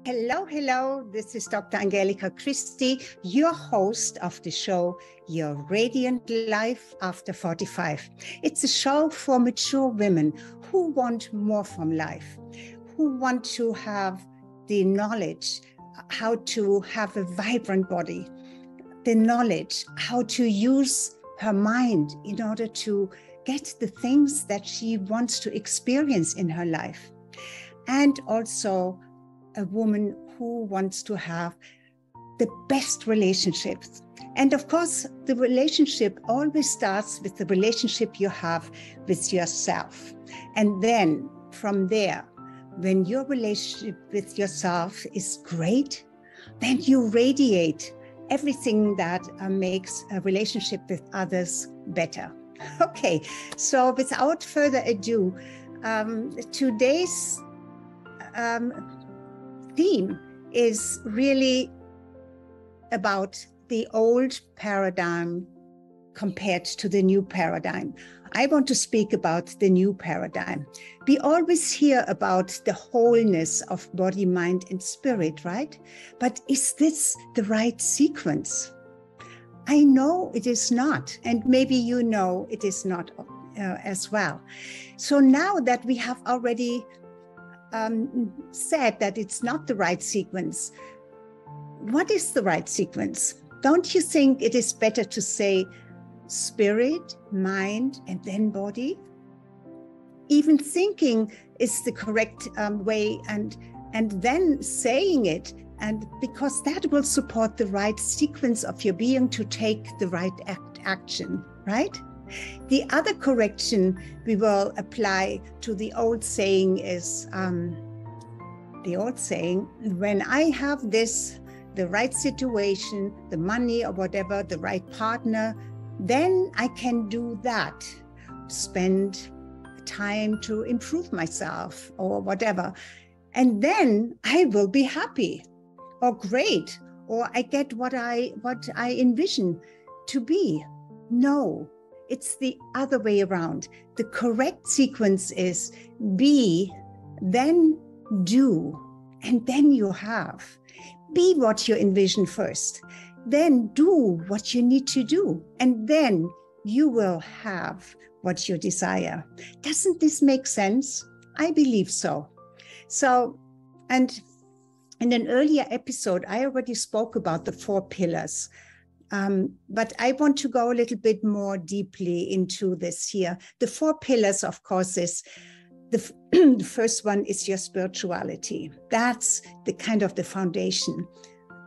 Hello, hello. This is Dr. Angelika Christie, your host of the show, Your Radiant Life After 45. It's a show for mature women who want more from life, who want to have the knowledge how to have a vibrant body, the knowledge how to use her mind in order to get the things that she wants to experience in her life. And also a woman who wants to have the best relationships. And of course, the relationship always starts with the relationship you have with yourself. And then from there, when your relationship with yourself is great, then you radiate everything that makes a relationship with others better. Okay, so without further ado, today's theme is really about the old paradigm compared to the new paradigm. I want to speak about the new paradigm. We always hear about the wholeness of body, mind, and spirit, right? But is this the right sequence? I know it is not, and maybe you know it is not as well. So now that we have already said that it's not the right sequence, what is the right sequence? Don't you think it is better to say spirit, mind, and then body? Even thinking is the correct way, and then saying it, and because that will support the right sequence of your being to take the right action, right? The other correction we will apply to the old saying is, when I have this, the right situation, the money or whatever, the right partner, then I can do that, spend time to improve myself or whatever. And then I will be happy or great, or I get what I envision to be. No. It's the other way around. The correct sequence is be, then do, and then you have. Be what you envision first, then do what you need to do, and then you will have what you desire. Doesn't this make sense? I believe so. So, and in an earlier episode, I already spoke about the 4 pillars. But I want to go a little bit more deeply into this here. The 4 pillars, of course, is the first one is your spirituality. That's the kind of the foundation.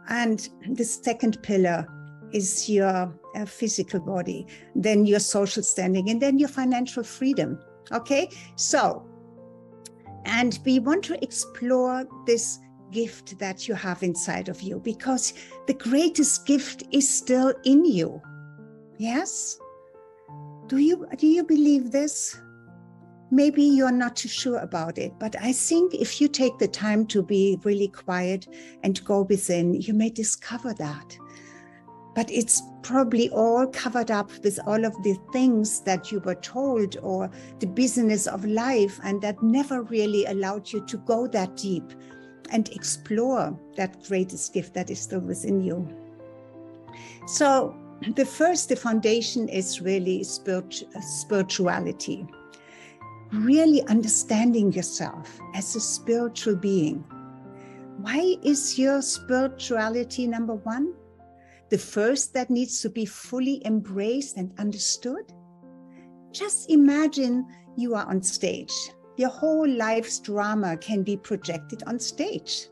And the second pillar is your physical body, then your social standing, and then your financial freedom. Okay, so, and we want to explore this gift that you have inside of you, because the greatest gift is still in you. Yes? Do you believe this? Maybe you're not too sure about it, but I think if you take the time to be really quiet and go within, you may discover that. But it's probably all covered up with all of the things that you were told, or the business of life, and that never really allowed you to go that deep and explore that greatest gift that is still within you. So the foundation is really spirituality. Really understanding yourself as a spiritual being. Why is your spirituality number 1? The first that needs to be fully embraced and understood? Just imagine you are on stage. Your whole life's drama can be projected on stage.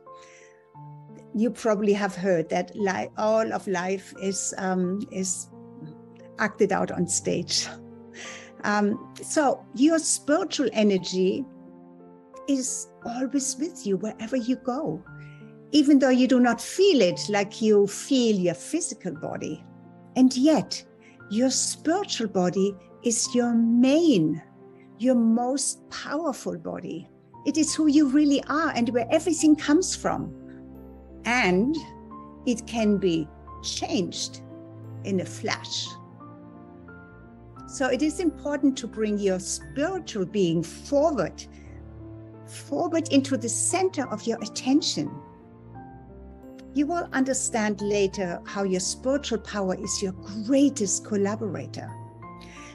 You probably have heard that all of life is acted out on stage. So your spiritual energy is always with you wherever you go, even though you do not feel it like you feel your physical body. And yet, your spiritual body is your most powerful body. It is who you really are and where everything comes from. And it can be changed in a flash. So it is important to bring your spiritual being forward into the center of your attention. You will understand later how your spiritual power is your greatest collaborator.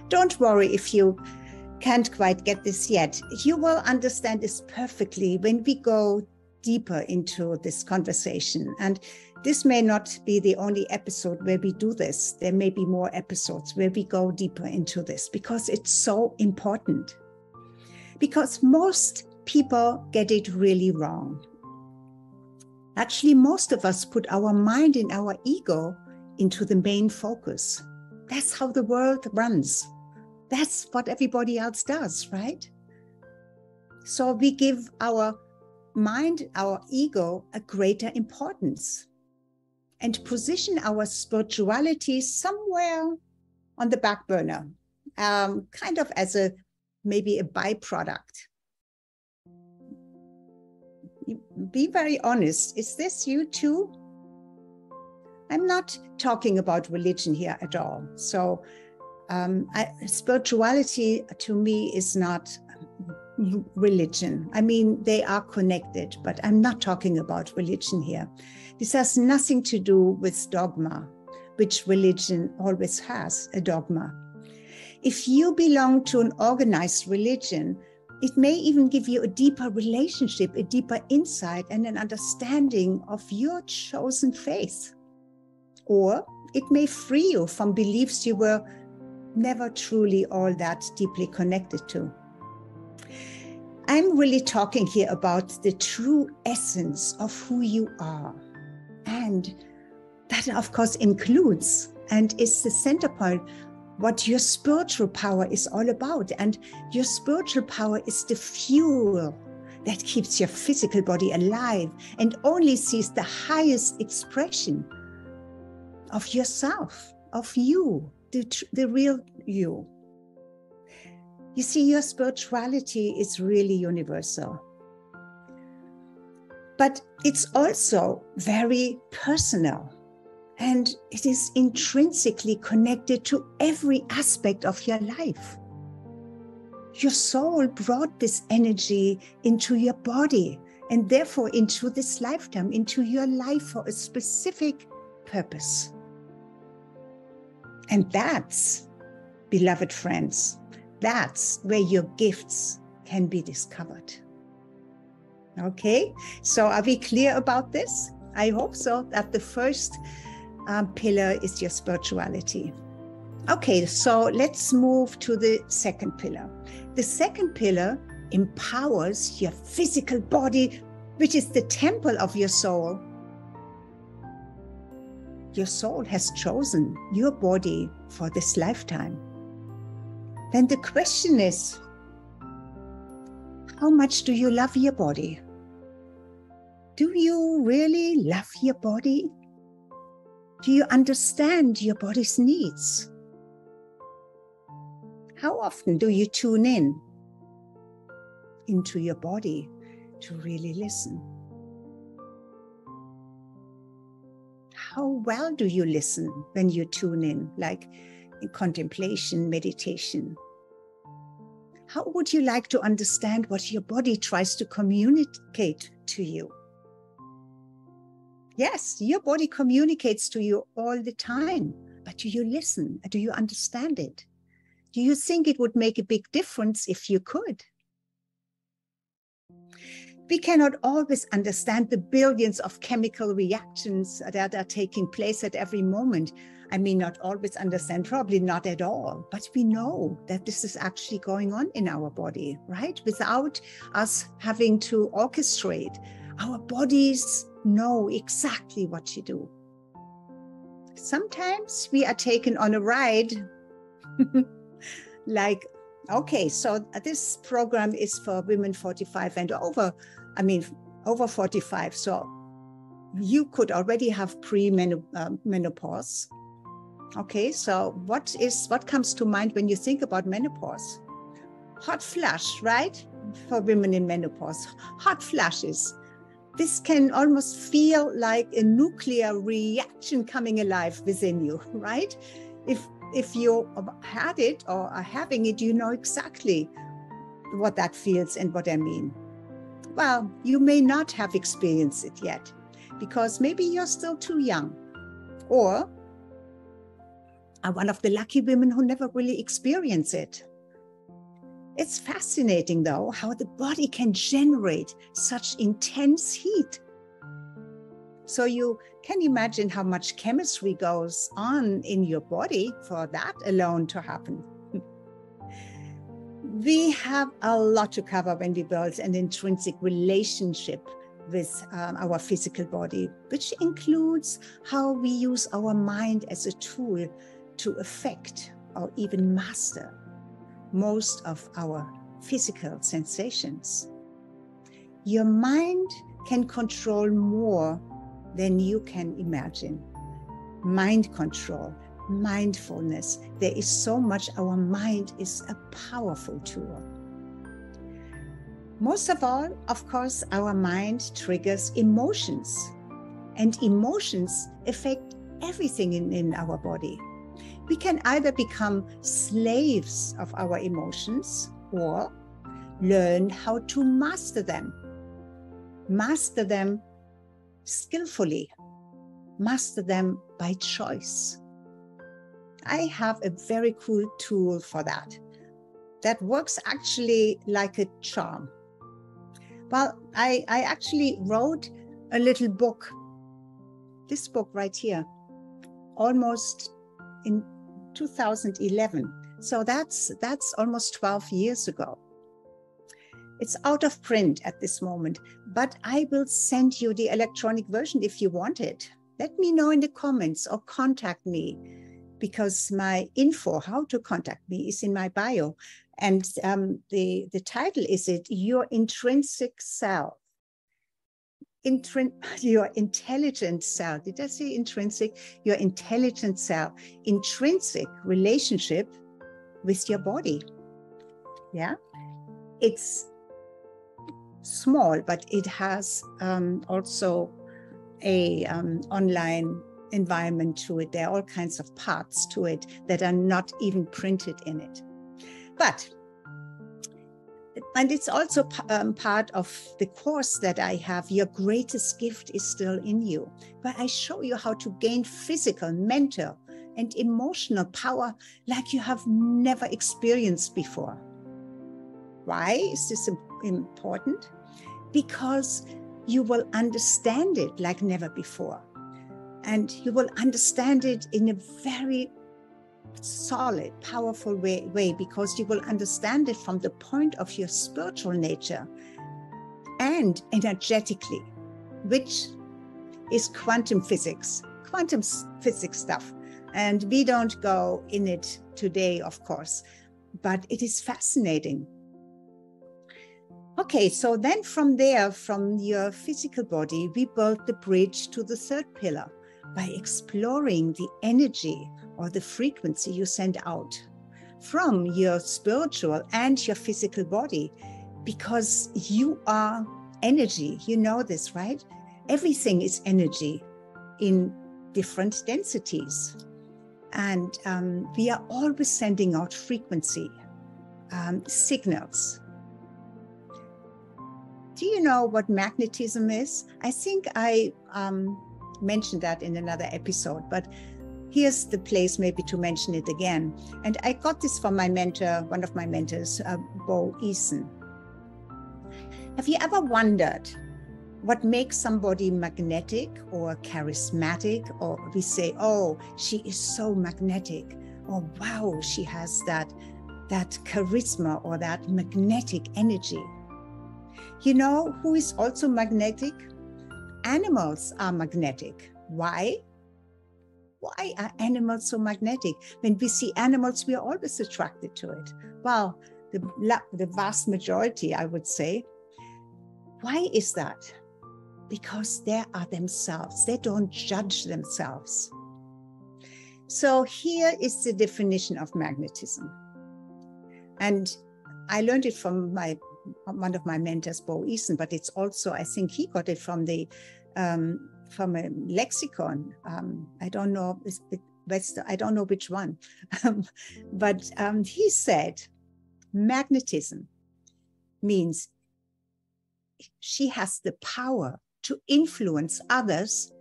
Don't worry if you can't quite get this yet. You will understand this perfectly when we go deeper into this conversation. And this may not be the only episode where we do this. There may be more episodes where we go deeper into this because it's so important. Because most people get it really wrong. Actually, most of us put our mind and our ego into the main focus. That's how the world runs. That's what everybody else does, right? So we give our mind, our ego, a greater importance and position our spirituality somewhere on the back burner, kind of as maybe a byproduct. Be very honest. Is this you too? I'm not talking about religion here at all. So spirituality to me is not religion. I mean, they are connected, but I'm not talking about religion here. This has nothing to do with dogma, which religion always has a dogma. If you belong to an organized religion, it may even give you a deeper relationship, a deeper insight, and an understanding of your chosen faith. Or it may free you from beliefs you were never truly all that deeply connected to. I'm really talking here about the true essence of who you are. And that, of course, includes and is the center point what your spiritual power is all about. And your spiritual power is the fuel that keeps your physical body alive and only sees the highest expression of yourself, of you, the real you. You see, your spirituality is really universal. But it's also very personal. And it is intrinsically connected to every aspect of your life. Your soul brought this energy into your body and therefore into this lifetime, into your life for a specific purpose. And that's, beloved friends, that's where your gifts can be discovered. Okay, so are we clear about this? I hope so, that the first pillar is your spirituality. Okay, so let's move to the second pillar. The second pillar empowers your physical body, which is the temple of your soul. Your soul has chosen your body for this lifetime. Then the question is, how much do you love your body? Do you really love your body? Do you understand your body's needs? How often do you tune in into your body to really listen? How well do you listen when you tune in, like in contemplation, meditation? How would you like to understand what your body tries to communicate to you? Yes, your body communicates to you all the time, but do you listen? Do you understand it? Do you think it would make a big difference if you could? We cannot always understand the billions of chemical reactions that are taking place at every moment. I mean, not always understand, probably not at all, but we know that this is actually going on in our body, right? Without us having to orchestrate, our bodies know exactly what to do. Sometimes we are taken on a ride like, okay, so this program is for women 45 and over. I mean, over 45. So you could already have pre-menopause. Okay, so what comes to mind when you think about menopause? Hot flush, right? For women in menopause, hot flushes. This can almost feel like a nuclear reaction coming alive within you, right? If you had it or are having it, you know exactly what that feels and what I mean. Well, you may not have experienced it yet, because maybe you're still too young, or are one of the lucky women who never really experience it. It's fascinating, though, how the body can generate such intense heat. So you can imagine how much chemistry goes on in your body for that alone to happen. We have a lot to cover when we build an intrinsic relationship with our physical body, which includes how we use our mind as a tool to affect or even master most of our physical sensations. Your mind can control more than you can imagine. Mind control, mindfulness. There is so much. Our mind is a powerful tool. Most of all, of course, our mind triggers emotions, and emotions affect everything in our body. We can either become slaves of our emotions or learn how to master them. Master them skillfully. Master them by choice. I have a very cool tool for that. That works actually like a charm. Well, I actually wrote a little book, this book right here, almost in 2011. So that's almost 12 years ago. It's out of print at this moment, but I will send you the electronic version if you want it. Let me know in the comments or contact me, because my info, how to contact me, is in my bio. And the title is Your Intrinsic Self. Your intelligent self. Did I say intrinsic? Your intelligent self. Intrinsic relationship with your body. Yeah. It's small, but it has also a online environment to it. There are all kinds of parts to it that are not even printed in it. And it's also part of the course that I have. Your greatest gift is still in you, where I show you how to gain physical, mental, and emotional power like you have never experienced before. Why is this important? Because you will understand it like never before. And you will understand it in a very solid, powerful way, because you will understand it from the point of your spiritual nature and energetically, which is quantum physics stuff. And we don't go in it today, of course, but it is fascinating. Okay, so then from there, from your physical body, we build the bridge to the third pillar by exploring the energy or the frequency you send out from your spiritual and your physical body, because you are energy. You know this, right? Everything is energy in different densities. And we are always sending out frequency signals. Do you know what magnetism is? I think I mentioned that in another episode, but here's the place maybe to mention it again. And I got this from my mentor, one of my mentors, Bo Eason. Have you ever wondered what makes somebody magnetic or charismatic? Or we say, oh, she is so magnetic. Or wow, she has that charisma or that magnetic energy. You know who is also magnetic? Animals are magnetic. Why? Why are animals so magnetic? When we see animals, we are always attracted to it. Well, the vast majority, I would say. Why is that? Because they are themselves. They don't judge themselves. So here is the definition of magnetism. And I learned it from one of my mentors, Bo Eason, but it's also, I think he got it from from a lexicon. I don't know, I don't know which one, but he said magnetism means she has the power to influence others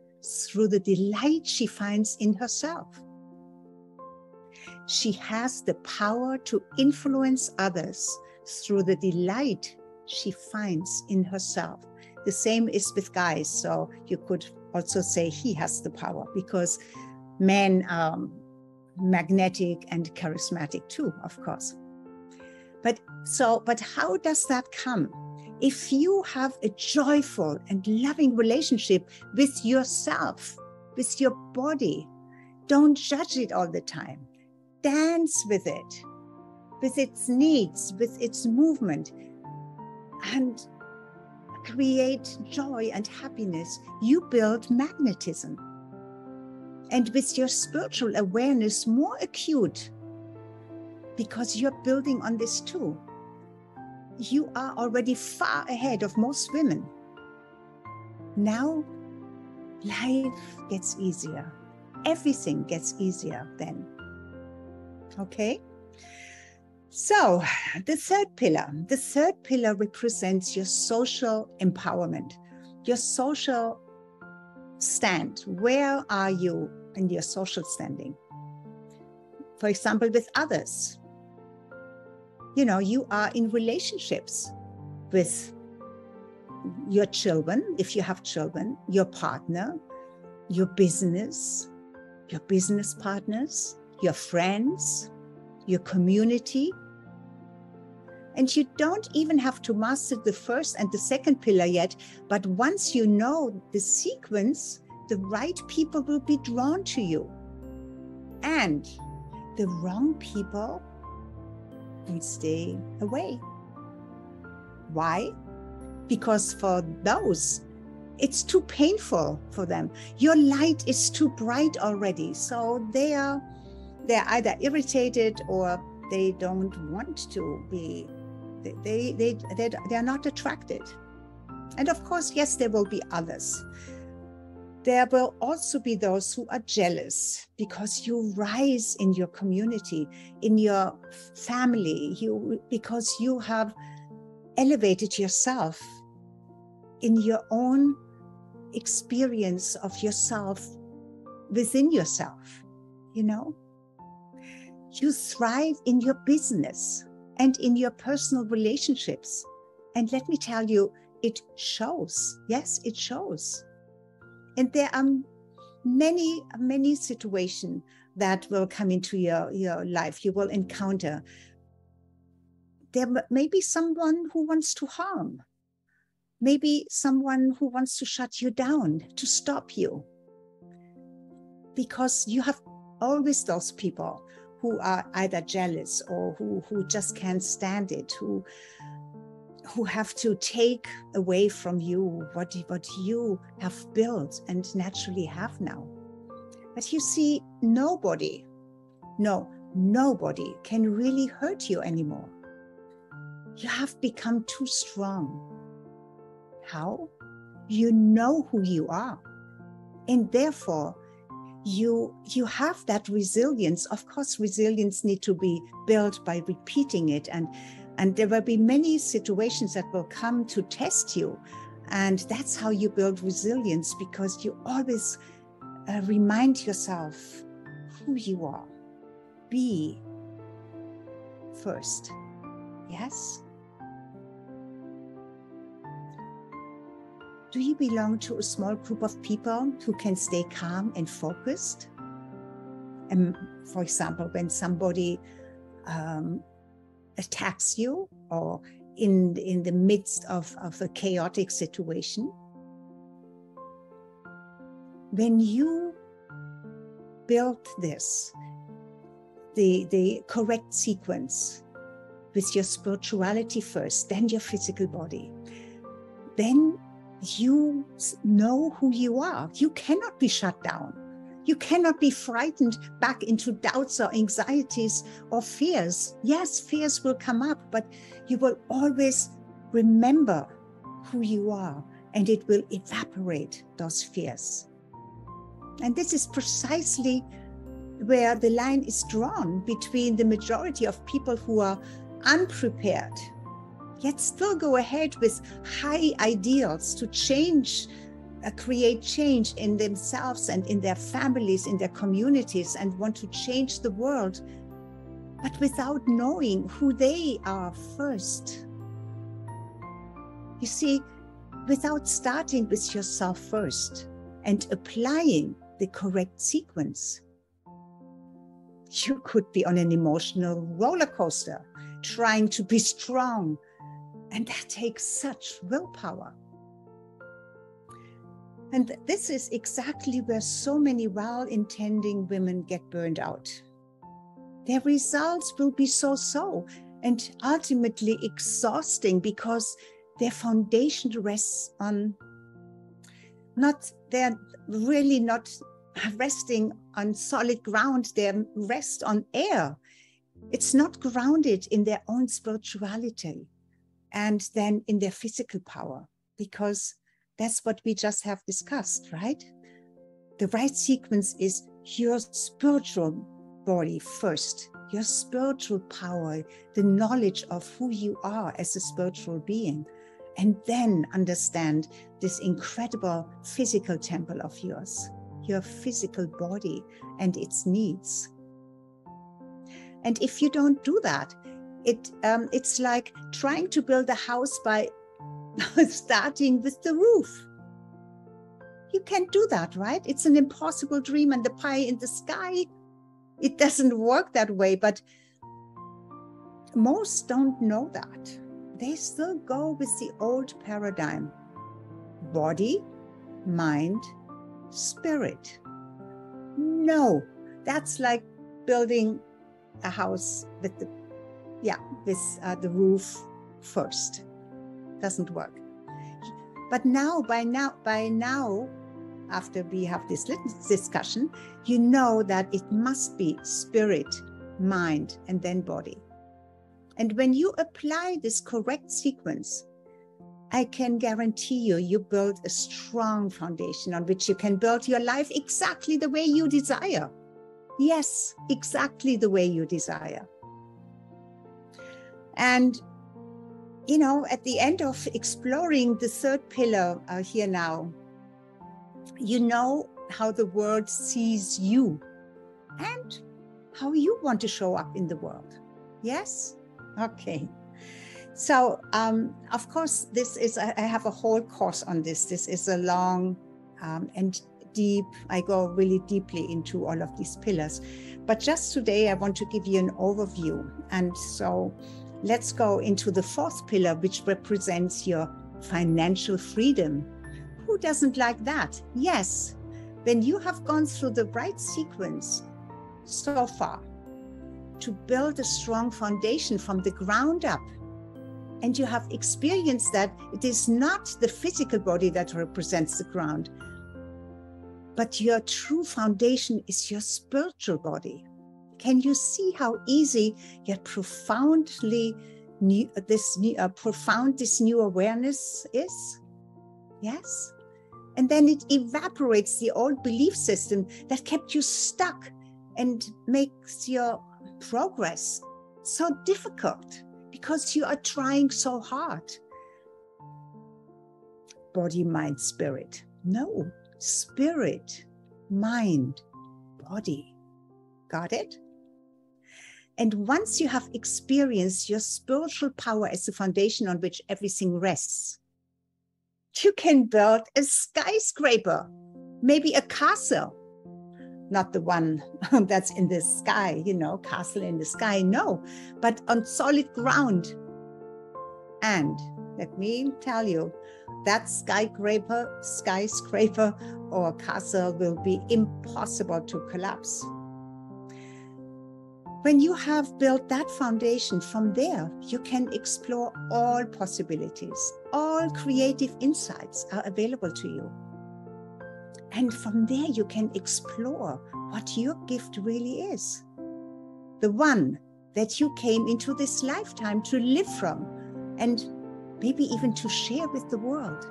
through the delight she finds in herself. She has the power to influence others through the delight she finds in herself. The same is with guys. So you could also say he has the power, because men are magnetic and charismatic too, of course. But how does that come? If you have a joyful and loving relationship with yourself, with your body, don't judge it all the time. Dance with it, with its needs, with its movement, and create joy and happiness. You build magnetism. And with your spiritual awareness more acute, because you're building on this too, you are already far ahead of most women. Now, life gets easier. Everything gets easier then. Okay? So, the third pillar represents your social empowerment, your social stand. Where are you in your social standing? For example, with others. You know, you are in relationships with your children, if you have children, your partner, your business partners, your friends, your community. And you don't even have to master the first and the second pillar yet, but once you know the sequence, the right people will be drawn to you. And the wrong people will stay away. Why? Because for those, it's too painful for them. Your light is too bright already. So they're either irritated or they don't want to be, they're not attracted. And of course, yes, there will be others. There will also be those who are jealous because you rise in your community, in your family, because you have elevated yourself in your own experience of yourself within yourself, you know? You thrive in your business and in your personal relationships. And let me tell you, it shows. Yes, it shows. And there are many situations that will come into your life. You will encounter. There may be someone who wants to harm. Maybe someone who wants to shut you down, to stop you. Because you have always those people who are either jealous or who just can't stand it, who have to take away from you what you have built and naturally have now. But you see, nobody can really hurt you anymore. You have become too strong. How? You know who you are. And therefore, you have that resilience. Of course, resilience needs to be built by repeating it. And there will be many situations that will come to test you. And that's how you build resilience, because you always remind yourself who you are. Be first. Yes? Do you belong to a small group of people who can stay calm and focused? And for example, when somebody attacks you, or in the midst of a chaotic situation, when you build this, the correct sequence with your spirituality first, then your physical body, then you know who you are. You cannot be shut down. You cannot be frightened back into doubts or anxieties or fears. Yes, fears will come up, but you will always remember who you are, and it will evaporate those fears. And this is precisely where the line is drawn between the majority of people who are unprepared, yet still go ahead with high ideals to change create change in themselves and in their families, in their communities, and want to change the world, but without knowing who they are first. You see, without starting with yourself first and applying the correct sequence, you could be on an emotional roller coaster, trying to be strong. And that takes such willpower. And this is exactly where so many well-intending women get burned out. Their results will be so-so and ultimately exhausting because their foundation rests on they're really not resting on solid ground, they rest on air. It's not grounded in their own spirituality and then in their physical power, because that's what we just have discussed, right? The right sequence is your spiritual body first, your spiritual power, the knowledge of who you are as a spiritual being, and then understand this incredible physical temple of yours, your physical body and its needs. And if you don't do that, it's like trying to build a house by starting with the roof. You can't do that, right? It's an impossible dream and the pie in the sky. It doesn't work that way, but most don't know that. They still go with the old paradigm. Body, mind, spirit. No, that's like building a house with the roof first. Doesn't work. But by now, after we have this little discussion, you know that it must be spirit, mind, and then body. And when you apply this correct sequence, I can guarantee you build a strong foundation on which you can build your life exactly the way you desire. Yes, exactly the way you desire. And, you know, at the end of exploring the third pillar here now, you know how the world sees you and how you want to show up in the world. Yes? Okay. So, of course, I have a whole course on this. This is a long and deep, I go really deeply into all of these pillars. But just today, I want to give you an overview. And so let's go into the fourth pillar, which represents your financial freedom. Who doesn't like that? Yes. When you have gone through the right sequence so far to build a strong foundation from the ground up, and you have experienced that it is not the physical body that represents the ground, but your true foundation is your spiritual body. Can you see how easy yet profoundly this new awareness is? Yes. And then it evaporates the old belief system that kept you stuck and makes your progress so difficult because you are trying so hard. Body, mind, spirit. No, spirit, mind, body. Got it? And once you have experienced your spiritual power as the foundation on which everything rests, you can build a skyscraper, maybe a castle, not the one that's in the sky, you know, castle in the sky, no, but on solid ground. And let me tell you, that skyscraper or castle will be impossible to collapse. When you have built that foundation, from there, you can explore all possibilities. All creative insights are available to you. And from there, you can explore what your gift really is. The one that you came into this lifetime to live from, and maybe even to share with the world.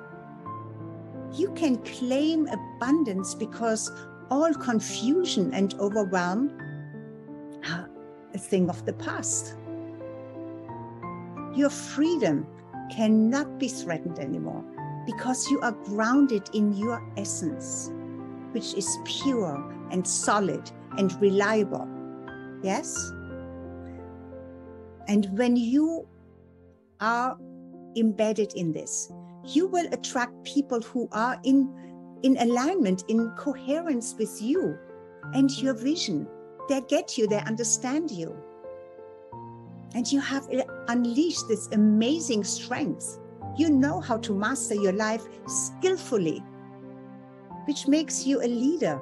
You can claim abundance because all confusion and overwhelm are a thing of the past. Your freedom cannot be threatened anymore because you are grounded in your essence, which is pure and solid and reliable. Yes? And when you are embedded in this, you will attract people who are in alignment, in coherence with you and your vision. They get you, they understand you. And you have unleashed this amazing strength. You know how to master your life skillfully, which makes you a leader.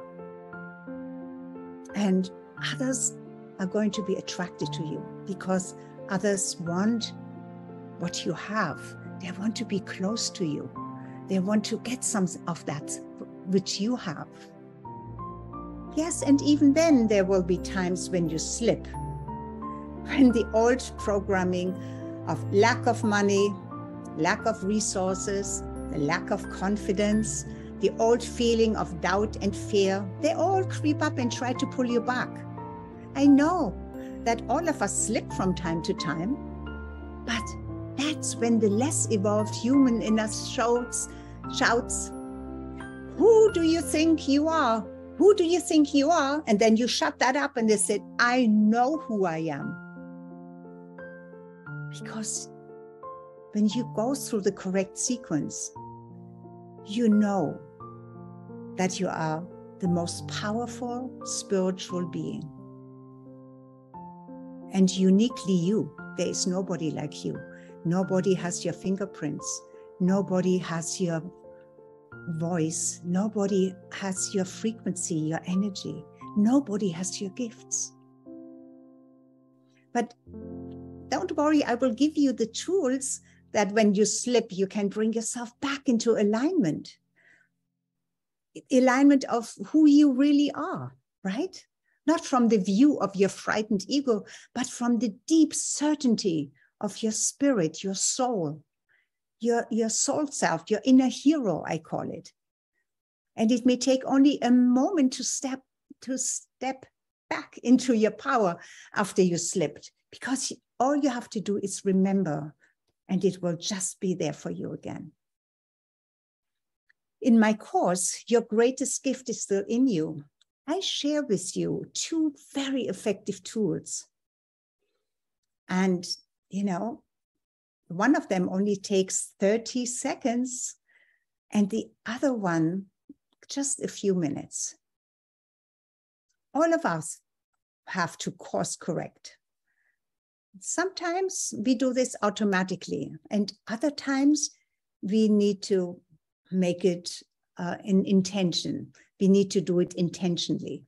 And others are going to be attracted to you because others want what you have. They want to be close to you. They want to get some of that which you have. Yes, and even then there will be times when you slip, when the old programming of lack of money, lack of resources, the lack of confidence, the old feeling of doubt and fear, they all creep up and try to pull you back. I know that all of us slip from time to time, but that's when the less evolved human in us shouts, "Who do you think you are? Who do you think you are?" And then you shut that up and they said, "I know who I am." Because when you go through the correct sequence, you know that you are the most powerful spiritual being. And uniquely you. There is nobody like you. Nobody has your fingerprints. Nobody has your voice. Nobody has your frequency, your energy. Nobody has your gifts. But don't worry, I will give you the tools that when you slip, you can bring yourself back into alignment. Alignment of who you really are, right? Not from the view of your frightened ego, but from the deep certainty of your spirit, your soul, your soul self, your inner hero, I call it. And it may take only a moment to step back into your power after you slipped, because all you have to do is remember, and it will just be there for you again. In my course, Your Greatest Gift is Still in You, I share with you 2 very effective tools. And, one of them only takes 30 seconds, and the other one, just a few minutes. All of us have to course correct. Sometimes we do this automatically, and other times we need to make it an intention. We need to do it intentionally.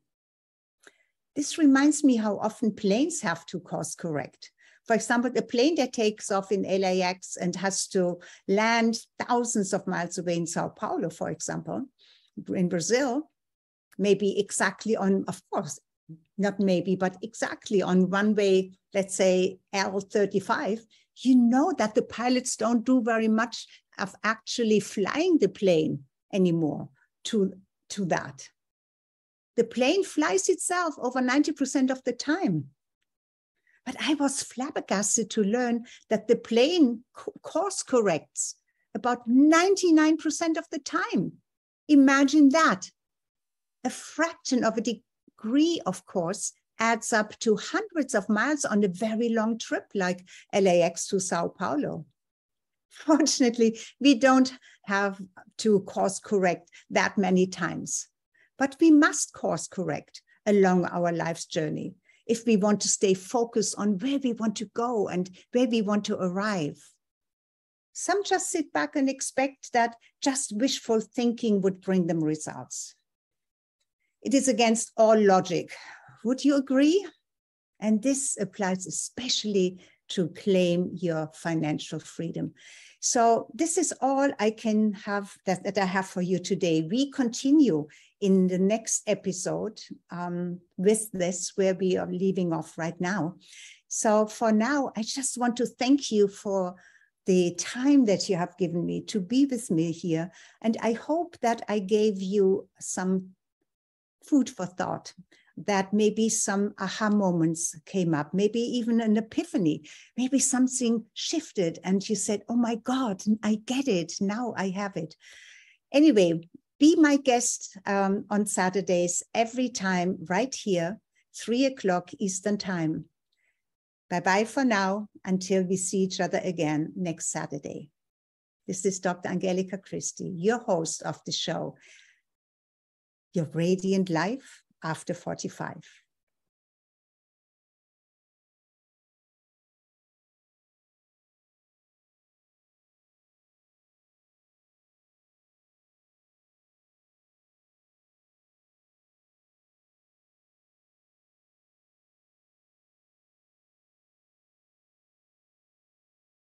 This reminds me how often planes have to course correct. For example, a plane that takes off in LAX and has to land thousands of miles away in Sao Paulo, for example, in Brazil, maybe exactly on, of course, not maybe, but exactly on runway, let's say L35, you know that the pilots don't do very much of actually flying the plane anymore to that. The plane flies itself over 90% of the time. But I was flabbergasted to learn that the plane course corrects about 99% of the time. Imagine that. A fraction of a degree, of course, adds up to hundreds of miles on a very long trip like LAX to Sao Paulo. Fortunately, we don't have to course correct that many times, but we must course correct along our life's journey if we want to stay focused on where we want to go and where we want to arrive. Some just sit back and expect that just wishful thinking would bring them results. It is against all logic. Would you agree? And this applies especially to claim your financial freedom. So this is all I can have that I have for you today. We continue in the next episode with this, where we are leaving off right now. So for now, I just want to thank you for the time that you have given me to be with me here. And I hope that I gave you some food for thought. that maybe some aha moments came up, maybe even an epiphany, maybe something shifted and you said, oh my God, I get it, now I have it. Anyway, be my guest on Saturdays every time right here, 3 o'clock Eastern Time. Bye-bye for now, until we see each other again next Saturday. This is Dr. Angelika Christie, your host of the show, Your Radiant Life After 45.